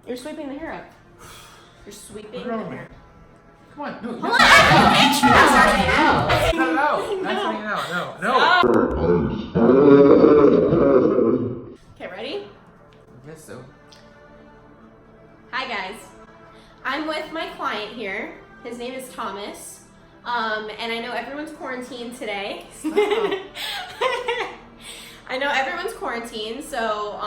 You're sweeping the hair up. You're sweeping What's wrong the with me? hair. Come on, no. Hold No. on, I Cut it out. That's No. not out. No. Okay, ready? I guess so. Hi guys. I'm with my client here. His name is Thomas. And I know everyone's quarantined today. I know everyone's quarantined, so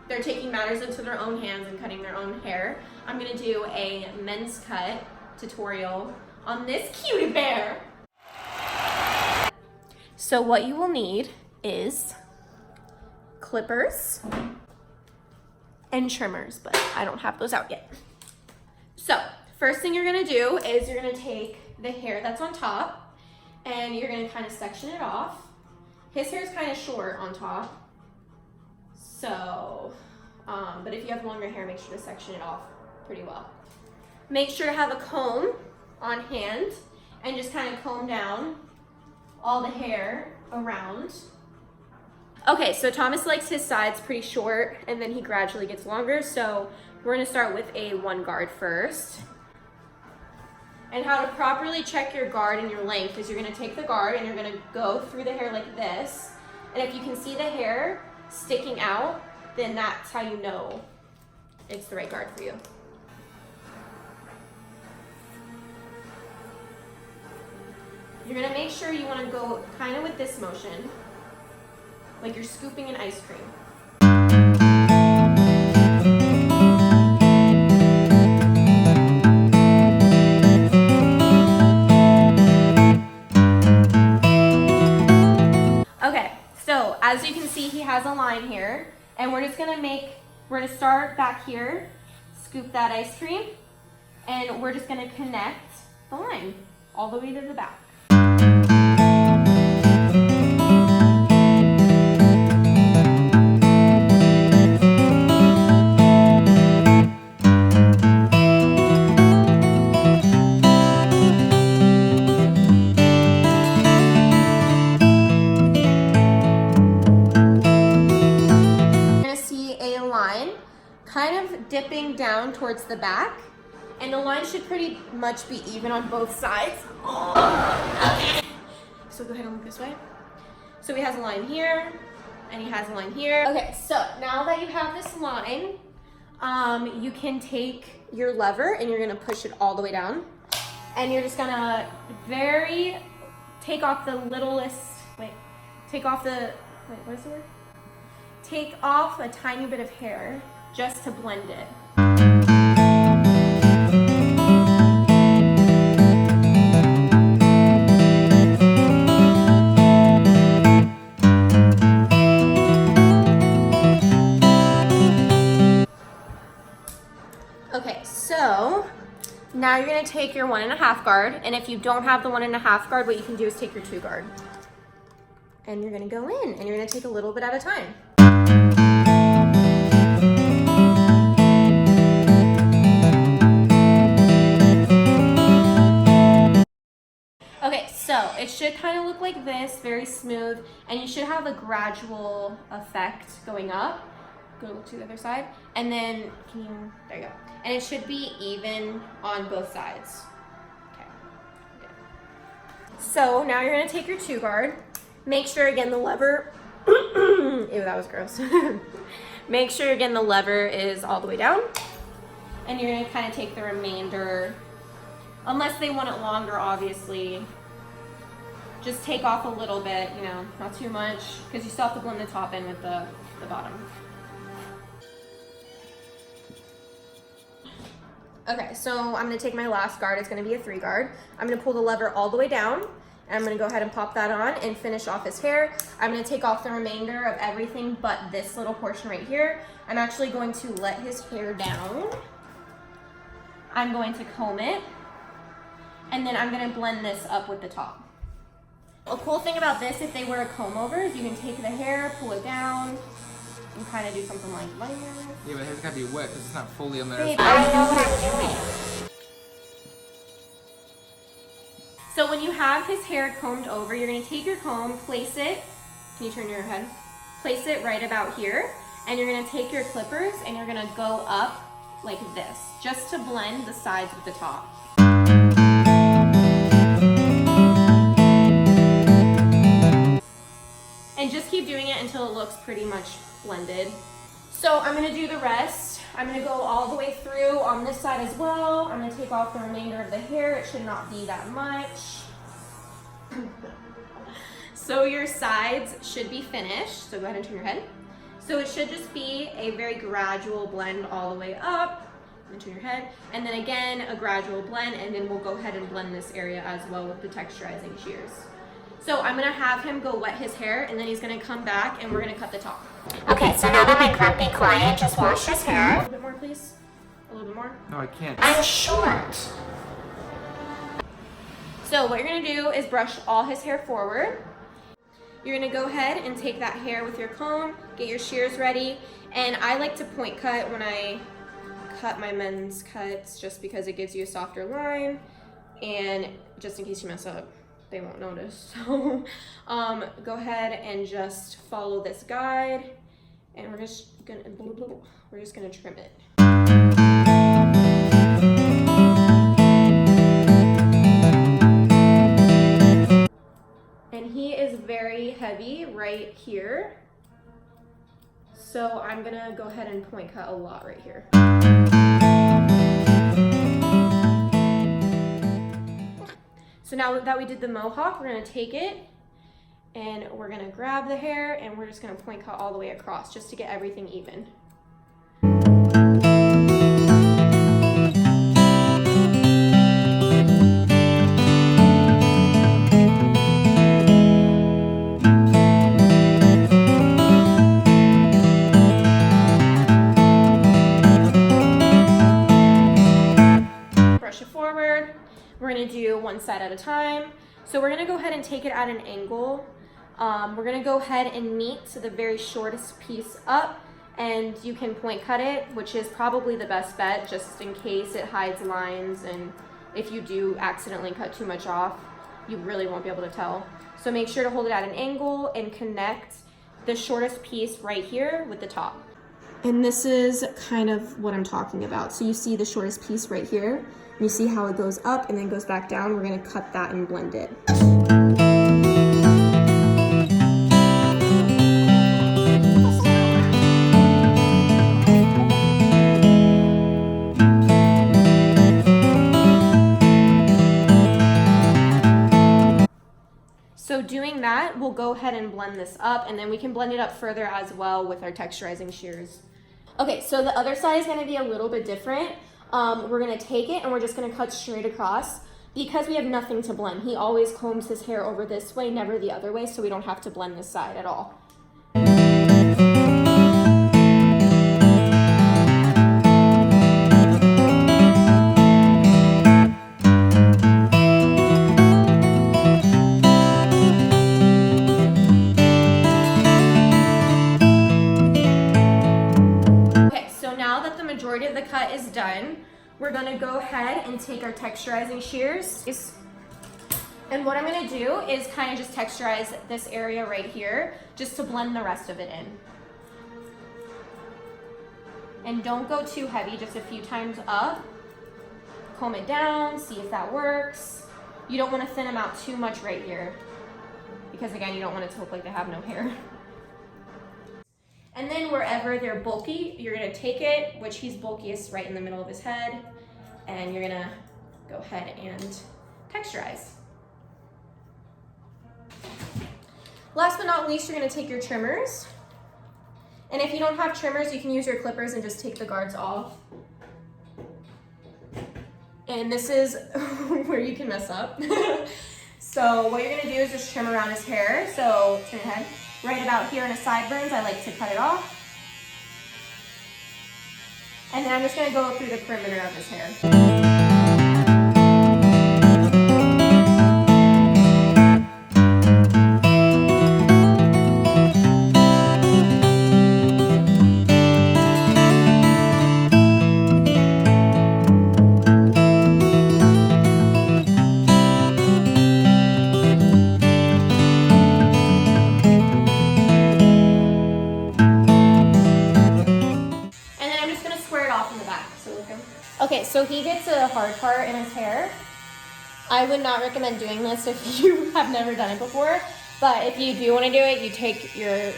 they're taking matters into their own hands and cutting their own hair. I'm gonna do a men's cut tutorial on this cutie bear. So what you will need is clippers and trimmers, but I don't have those out yet. So first thing you're gonna do is you're gonna take the hair that's on top and you're gonna kind of section it off. His hair is kind of short on top, so, but if you have longer hair, make sure to section it off pretty well. Make sure to have a comb on hand and just kind of comb down all the hair around. Okay, so Thomas likes his sides pretty short and then he gradually gets longer, so we're gonna start with a 1 guard first. And how to properly check your guard and your length is you're gonna take the guard and you're gonna go through the hair like this. And if you can see the hair sticking out, then that's how you know it's the right guard for you. You're gonna make sure you wanna go kind of with this motion, like you're scooping an ice cream. Okay, so as you can see, he has a line here, and we're gonna start back here, scoop that ice cream, and we're just gonna connect the line all the way to the back. Kind of dipping down towards the back, and the line should pretty much be even on both sides. Okay. So go ahead and look this way. So he has a line here, and he has a line here. Okay, so now that you have this line, you can take your lever and you're gonna push it all the way down, and you're just gonna take off the take off a tiny bit of hair just to blend it. Okay, so now you're gonna take your 1.5 guard, and if you don't have the 1.5 guard, what you can do is take your 2 guard. And you're gonna go in, and you're gonna take a little bit at a time. Okay, so it should kind of look like this, very smooth, and you should have a gradual effect going up. Go look to the other side, and then there you go. And it should be even on both sides. Okay. So now you're gonna take your 2 guard. Make sure again the lever, ew, that was gross. Make sure again the lever is all the way down, and you're gonna kind of take the remainder. Unless they want it longer, obviously, just take off a little bit, you know, not too much, because you still have to blend the top in with the bottom. Okay, so I'm gonna take my last guard. It's gonna be a 3 guard. I'm gonna pull the lever all the way down, and I'm gonna go ahead and pop that on and finish off his hair. I'm gonna take off the remainder of everything but this little portion right here. I'm actually going to let his hair down. I'm going to comb it, and then I'm gonna blend this up with the top. A cool thing about this, if they wear a comb over, is you can take the hair, pull it down, and kind of do something like that. Yeah, but the hair's gotta be wet because it's not fully on there. Babe, I know what I'm doing. So when you have his hair combed over, you're gonna take your comb, place it, can you turn your head? Place it right about here, and you're gonna take your clippers and you're gonna go up like this, just to blend the sides with the top. And just keep doing it until it looks pretty much blended. So I'm gonna do the rest. I'm gonna go all the way through on this side as well. I'm gonna take off the remainder of the hair. It should not be that much. So your sides should be finished. So go ahead and turn your head. So it should just be a very gradual blend all the way up. And turn your head. And then again, a gradual blend, and then we'll go ahead and blend this area as well with the texturizing shears. So I'm gonna have him go wet his hair, and then he's gonna come back and we're gonna cut the top. Okay, so now that my grumpy client just washed his A hair, little bit more, please. A little bit more. No, I can't. I'm short. So what you're gonna do is brush all his hair forward. You're gonna go ahead and take that hair with your comb, get your shears ready, and I like to point cut when I cut my men's cuts just because it gives you a softer line, and just in case you mess up, they won't notice. So go ahead and just follow this guide, and we're just gonna trim it. And he is very heavy right here. So I'm gonna go ahead and point cut a lot right here. So now that we did the mohawk, we're gonna take it and we're gonna grab the hair and we're just gonna point cut all the way across just to get everything even. Brush it forward. We're gonna do one side at a time. So we're gonna go ahead and take it at an angle. We're gonna go ahead and meet to the very shortest piece up, and you can point cut it, which is probably the best bet just in case it hides lines, and if you do accidentally cut too much off, you really won't be able to tell. So make sure to hold it at an angle and connect the shortest piece right here with the top. And this is kind of what I'm talking about. So you see the shortest piece right here. You see how it goes up and then goes back down. We're gonna cut that and blend it. So doing that, we'll go ahead and blend this up, and then we can blend it up further as well with our texturizing shears. Okay, so the other side is gonna be a little bit different. We're gonna take it and we're just gonna cut straight across because we have nothing to blend. He always combs his hair over this way, never the other way, so we don't have to blend this side at all. Majority of the cut is done. We're gonna go ahead and take our texturizing shears. And what I'm gonna do is kind of just texturize this area right here just to blend the rest of it in. And don't go too heavy, just a few times up. Comb it down, see if that works. You don't wanna thin them out too much right here because again, you don't want it to look like they have no hair. And then wherever they're bulky, you're gonna take it, which he's bulkiest right in the middle of his head, and you're gonna go ahead and texturize. Last but not least, you're gonna take your trimmers. And if you don't have trimmers, you can use your clippers and just take the guards off. And this is where you can mess up. So what you're gonna do is just trim around his hair. So turn your head. Right about here in his sideburns, I like to cut it off. And then I'm just gonna go through the perimeter of his hair. off in the back. So look him. Okay, so he gets a hard part in his hair. I would not recommend doing this if you have never done it before. But if you do want to do it, you take your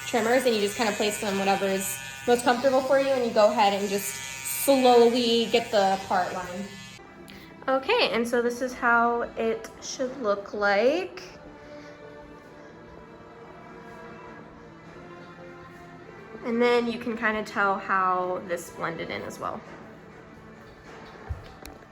trimmers and you just kind of place them whatever is most comfortable for you, and you go ahead and just slowly get the part lined. Okay, and so this is how it should look like. And then you can kind of tell how this blended in as well.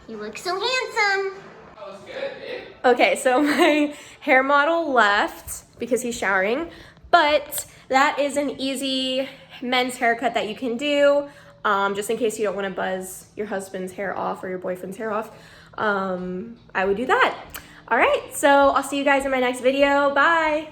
You look so handsome. That was good, babe. Okay, so my hair model left because he's showering, but that is an easy men's haircut that you can do, just in case you don't want to buzz your husband's hair off or your boyfriend's hair off. I would do that. All right, so I'll see you guys in my next video. Bye.